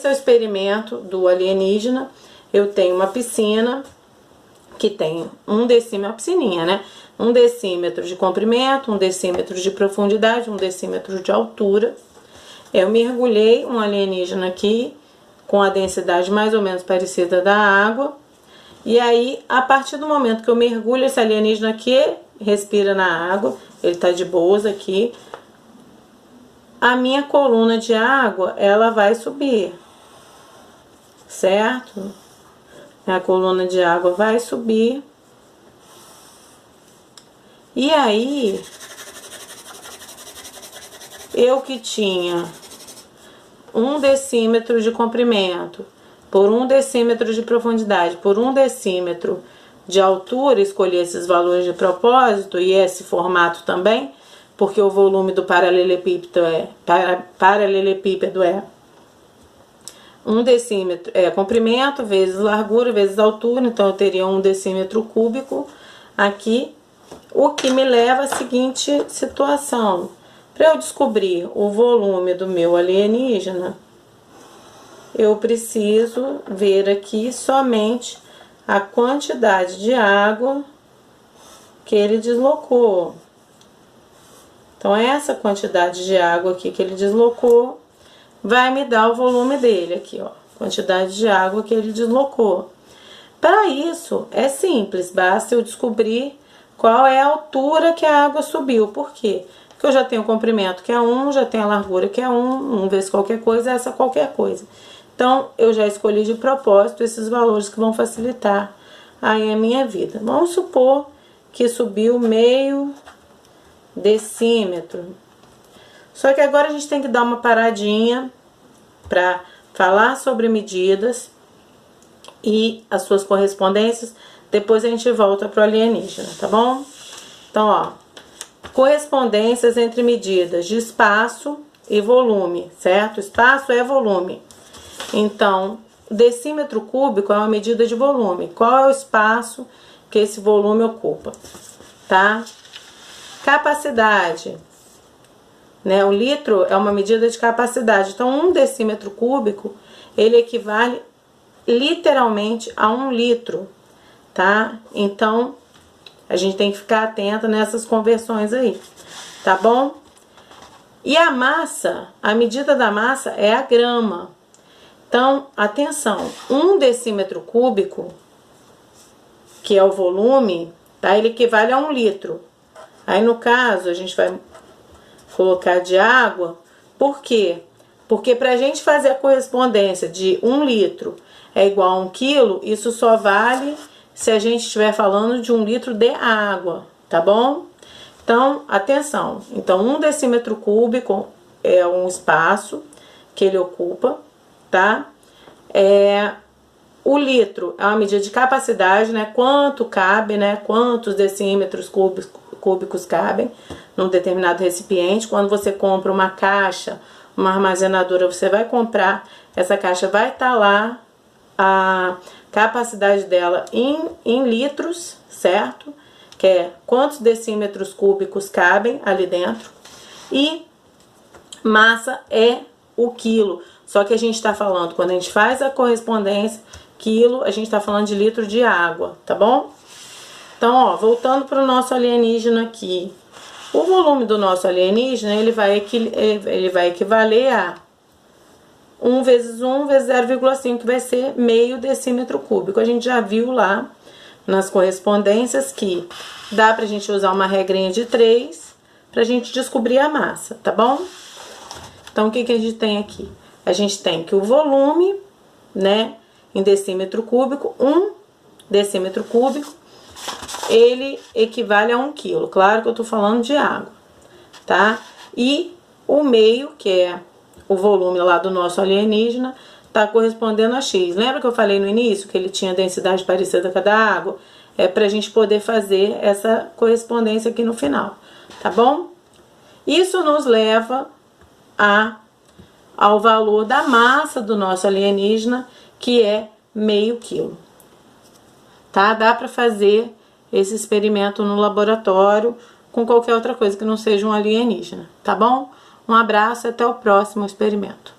esse é o experimento do alienígena. Eu tenho uma piscina que tem 1 decímetro, uma piscininha, né? 1 decímetro de comprimento, 1 decímetro de profundidade, 1 decímetro de altura. Eu mergulhei um alienígena aqui com a densidade mais ou menos parecida da água. E aí, a partir do momento que eu mergulho esse alienígena aqui, respira na água, ele tá de boas aqui, a minha coluna de água, ela vai subir, certo? A coluna de água vai subir. E aí, eu que tinha 1 decímetro de comprimento, por 1 decímetro de profundidade, por 1 decímetro de altura, escolhi esses valores de propósito e esse formato também, porque o volume do paralelepípedo é 1 decímetro, comprimento vezes largura vezes altura, então eu teria 1 decímetro cúbico aqui, o que me leva à seguinte situação. Para eu descobrir o volume do meu alienígena, eu preciso ver aqui somente a quantidade de água que ele deslocou. Então, essa quantidade de água aqui que ele deslocou vai me dar o volume dele aqui, ó. Quantidade de água que ele deslocou. Para isso, é simples, basta eu descobrir qual é a altura que a água subiu. Por quê? Porque eu já tenho o comprimento que é 1, já tenho a largura que é 1 vezes qualquer coisa, essa qualquer coisa. Então, eu já escolhi de propósito esses valores que vão facilitar aí a minha vida. Vamos supor que subiu meio decímetro. Só que agora a gente tem que dar uma paradinha para falar sobre medidas e as suas correspondências. Depois a gente volta pro alienígena, tá bom? Então, ó, correspondências entre medidas de espaço e volume, certo? Espaço é volume. Então, decímetro cúbico é uma medida de volume. Qual é o espaço que esse volume ocupa, tá? Capacidade, né? O litro é uma medida de capacidade. Então, 1 decímetro cúbico, ele equivale literalmente a 1 litro, tá? Então, a gente tem que ficar atenta nessas conversões aí, tá bom? E a massa, a medida da massa é a grama. Então, atenção, 1 decímetro cúbico, que é o volume, tá? Ele equivale a 1 litro. Aí, no caso, a gente vai colocar de água. Por quê? Porque pra gente fazer a correspondência de 1 litro é igual a 1 quilo, isso só vale se a gente estiver falando de 1 litro de água, tá bom? Então, atenção. Então, 1 decímetro cúbico é um espaço que ele ocupa, tá? O litro é uma medida de capacidade, né? Quanto cabe, né? Quantos decímetros cúbicos cabem num determinado recipiente. Quando você compra uma caixa, uma armazenadora, você vai comprar, essa caixa vai estar lá a capacidade dela em litros, certo? Que é quantos decímetros cúbicos cabem ali dentro. E massa é o quilo. Só que a gente está falando, quando a gente faz a correspondência, quilo, a gente está falando de litro de água, tá bom? Então, ó, voltando para o nosso alienígena aqui. O volume do nosso alienígena, ele vai equivaler a 1 vezes 1 vezes 0,5, que vai ser meio decímetro cúbico. A gente já viu lá nas correspondências que dá pra gente usar uma regrinha de 3 pra gente descobrir a massa, tá bom? Então, o que que a gente tem aqui? A gente tem que o volume, né, em decímetro cúbico, 1 decímetro cúbico, ele equivale a 1 quilo. Claro que eu tô falando de água, tá? E o meio, que é o volume lá do nosso alienígena, tá correspondendo a X. Lembra que eu falei no início que ele tinha densidade parecida com a da água? É pra gente poder fazer essa correspondência aqui no final, tá bom? Isso nos leva ao valor da massa do nosso alienígena, que é meio quilo, tá? Dá pra fazer esse experimento no laboratório com qualquer outra coisa que não seja um alienígena, tá bom? Um abraço e até o próximo experimento.